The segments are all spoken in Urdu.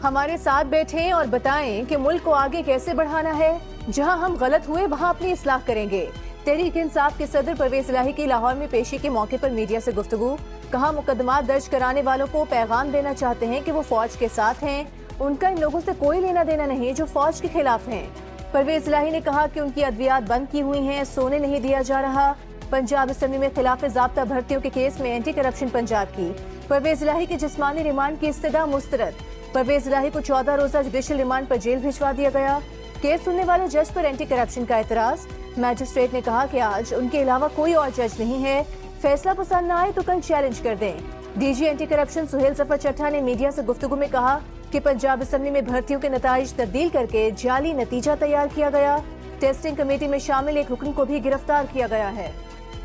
ہمارے ساتھ بیٹھیں اور بتائیں کہ ملک کو آگے کیسے بڑھانا ہے. جہاں ہم غلط ہوئے وہاں اپنی اصلاح کریں گے. تحریک انصاف کے صدر پرویز الہی کی لاہور میں پیشی کے موقع پر میڈیا سے گفتگو. کہا مقدمات درج کرانے والوں کو پیغام دینا چاہتے ہیں کہ وہ فوج کے ساتھ ہیں. ان کا ان لوگوں سے کوئی لینا دینا نہیں جو فوج کے خلاف ہیں. پرویز الہی نے کہا کہ ان کی ادویات بند کی ہوئی ہیں, سونے نہیں دیا جا رہا. پنجاب اسمبلی میں خلاف ضابطہ بھرتیوں کے کیس میں اینٹی کرپشن پنجاب کی. پرویز الہی کی جسمانی ریمانڈ کی استدعا مسترد. پرویز الہی کو 14 روزہ جوڈیشل ریمانڈ پر جیل بھجوا دیا گیا. کیس سننے والے جج پر اینٹی کرپشن کا اعتراض. میجسٹریٹ نے کہا کہ آج ان کے علاوہ کوئی اور جج نہیں ہے, فیصلہ پسند نہ آئے تو کل چیلنج کر دیں. D G anti corruption Sohail Zafar Chattha نے میڈیا سے گفتگو میں کہا کہ پنجاب اسمبلی میں بھرتیوں کے نتائج تبدیل کر کے جعلی نتیجہ تیار کیا گیا. ٹیسٹنگ کمیٹی میں شامل ایک رکن کو بھی گرفتار کیا گیا ہے.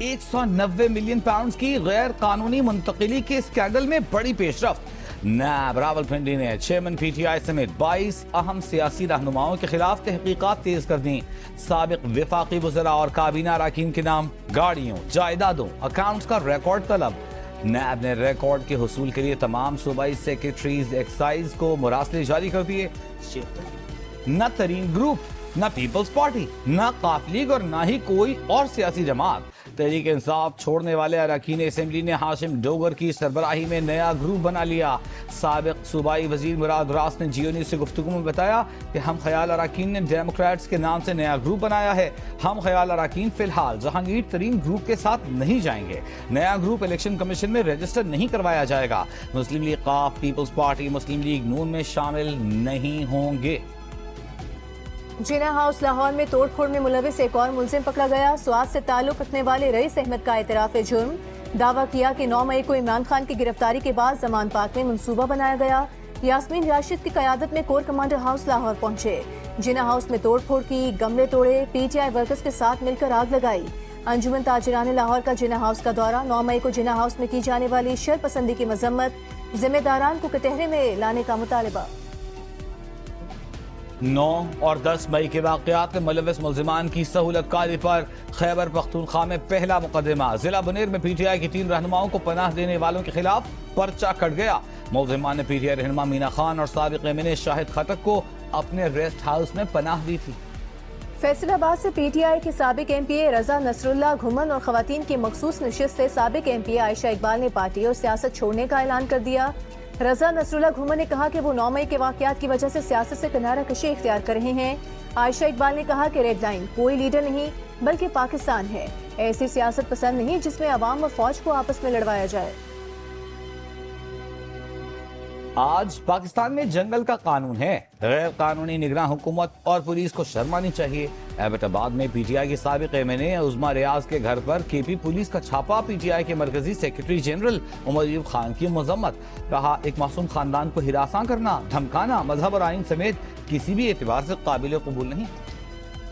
190 ملین پاؤنڈز کی غیر قانونی منتقلی کے اسکینڈل میں بڑی پیش رفت. نیب راولپنڈی نے چیئرمین پی ٹی آئی سمیت 22 اہم سیاسی رہنماؤں کے خلاف تحقیقات تیز کر دیں. سابق وفاقی وزراء اور کابینہ اراکین کے نام, گاڑیوں, جائیدادوں, اکاؤنٹس کا ریکارڈ طلب. نیب نے ریکارڈ کے حصول کے لیے تمام صوبائی سیکریٹریز ایکسائز کو مراسلے جاری کر دیے. نہ ترین گروپ, نہ پیپلز پارٹی, نہ قاف لیگ اور نہ ہی کوئی اور سیاسی جماعت. تحریک انصاف چھوڑنے والے اراکین اسمبلی نے ہاشم ڈوگر کی سربراہی میں نیا گروپ بنا لیا. سابق صوبائی وزیر مراد راس نے جیو نیوز سے گفتگو میں بتایا کہ ہم خیال اراکین نے ڈیموکریٹس کے نام سے نیا گروپ بنایا ہے. ہم خیال اراکین فی الحال جہانگیر ترین گروپ کے ساتھ نہیں جائیں گے. نیا گروپ الیکشن کمیشن میں رجسٹر نہیں کروایا جائے گا. مسلم لیگ قاف, پیپلز پارٹی, مسلم لیگ نون میں شامل نہیں ہوں گے. جناح ہاؤس لاہور میں توڑ پھوڑ میں ملوث ایک اور ملزم پکڑا گیا. سوات سے تعلق رکھنے والے رئیس احمد کا اعتراف جرم. دعویٰ کیا کہ 9 مئی کو عمران خان کی گرفتاری کے بعد زمان پاک میں منصوبہ بنایا گیا. یاسمین راشد کی قیادت میں کور کمانڈر ہاؤس لاہور پہنچے. جناح ہاؤس میں توڑ پھوڑ کی, گملے توڑے, پی ٹی آئی ورکرز کے ساتھ مل کر آگ لگائی. انجمن تاجران لاہور کا جناح ہاؤس کا دورہ. 9 مئی کو جناح ہاؤس میں کی جانے والی شر پسندی کی مذمت, ذمہ داران کو کٹہرے میں لانے کا مطالبہ. 9 اور 10 مئی کے واقعات میں ملوث ملزمان کی سہولت کاری پر خیبر پختونخوا میں پہلا مقدمہ. ضلع بنیر میں پی ٹی آئی کی 3 رہنماؤں کو پناہ دینے والوں کے خلاف پرچہ کٹ گیا. ملزمان نے پی ٹی آئی رہنما مینا خان اور سابق ایم این اے شاہد خٹک کو اپنے ریسٹ ہاؤس میں پناہ دی تھی. فیصل آباد سے پی ٹی آئی کے سابق ایم پی اے رضا نصر اللہ گھمن اور خواتین کی مخصوص نشست سے سابق ایم پی اے عائشہ اقبال نے پارٹی اور سیاست چھوڑنے کا اعلان کر دیا. رضا نصر اللہ گھمن نے کہا کہ وہ 9 مئی کے واقعات کی وجہ سے سیاست سے کنارہ کشی اختیار کر رہے ہیں. عائشہ اقبال نے کہا کہ ریڈ لائن کوئی لیڈر نہیں بلکہ پاکستان ہے. ایسی سیاست پسند نہیں جس میں عوام اور فوج کو آپس میں لڑوایا جائے. آج پاکستان میں جنگل کا قانون ہے. غیر قانونی نگراں حکومت اور پولیس کو شرم آنی چاہیے. ایبٹ آباد میں پی ٹی آئی کے سابق ایم این اے عظما ریاض کے گھر پر کے پی پولیس کا چھاپا. پی ٹی آئی کے مرکزی سیکرٹری جنرل عمر ایوب خان کی مذمت. کہا ایک معصوم خاندان کو ہراساں کرنا, دھمکانا مذہب اور آئین سمیت کسی بھی اعتبار سے قابل قبول نہیں.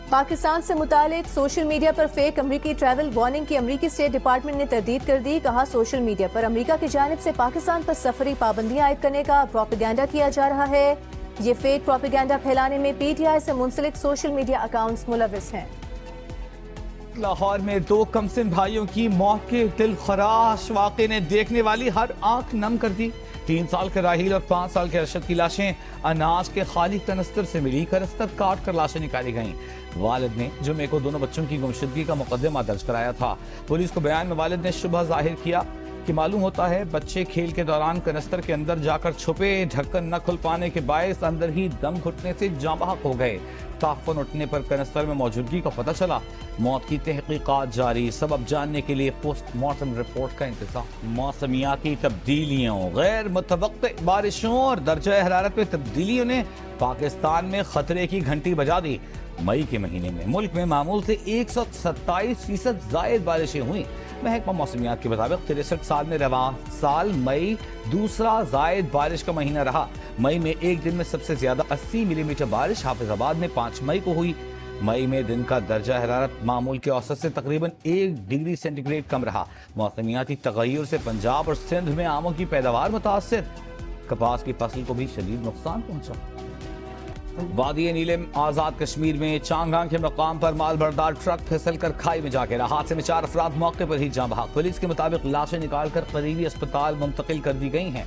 پاکستان سے متعلق سوشل میڈیا پر فیک امریکی ٹریول وارننگ کی امریکی اسٹیٹ ڈپارٹمنٹ نے تردید کر دی. کہا سوشل میڈیا پر امریکہ کی جانب سے پاکستان پر سفری پابندیاں عائد کرنے کا پروپیگنڈا کیا جا رہا ہے. یہ فیک پروپیگنڈا پھیلانے میں پی ٹی آئی سے منسلک سوشل میڈیا اکاؤنٹس ملوث ہیں. لاہور میں 2 کمسن بھائیوں کی موت کے دل خراش واقعے نے دیکھنے والی ہر آنکھ نم کر دی. 3 سال کے راہیل اور 5 سال کے ارشد کی لاشیں اناج کے خالی کنستر سے ملی. کنستر کاٹ کر لاشیں نکالی گئیں. والد نے جمعے کو دونوں بچوں کی گمشدگی کا مقدمہ درج کرایا تھا. پولیس کو بیان میں والد نے شبہ ظاہر کیا کہ معلوم ہوتا ہے بچے کھیل کے دوران کنستر کے اندر جا کر چھپے. ڈھکن نہ کھل پانے کے باعث اندر ہی دم گھٹنے سے جاں بحق ہو گئے. تعفن اٹھنے پر کنستر میں موجودگی کا پتہ چلا. موت کی تحقیقات جاری. سبب جاننے کے لیے پوسٹ مارٹم رپورٹ کا انتظار. موسمیاتی تبدیلیوں, غیر متوقع بارشوں اور درجہ حرارت میں تبدیلیوں نے پاکستان میں خطرے کی گھنٹی بجا دی. مئی کے مہینے میں ملک میں معمول سے 127% زائد بارشیں ہوئیں. محکمہ موسمیات کے مطابق 63 سال میں رواں سال مئی دوسرا زائد بارش کا مہینہ رہا. مئی میں ایک دن میں سب سے زیادہ 80 ملی میٹر بارش حافظ آباد میں 5 مئی کو ہوئی. مئی میں دن کا درجہ حرارت معمول کے اوسط سے تقریباً 1 ڈگری سینٹی گریڈ کم رہا. موسمیاتی تغیر سے پنجاب اور سندھ میں آموں کی پیداوار متاثر. کپاس کی فصل کو بھی شدید نقصان پہنچا. وادی نیلم آزاد کشمیر میں چانگاں کے مقام پر مال بردار ٹرک پھسل کر کھائی میں جا گرا. حادثے میں 4 افراد موقع پر ہی جاں بحق. پولیس کے مطابق لاشیں نکال کر قریبی اسپتال منتقل کر دی گئی ہیں.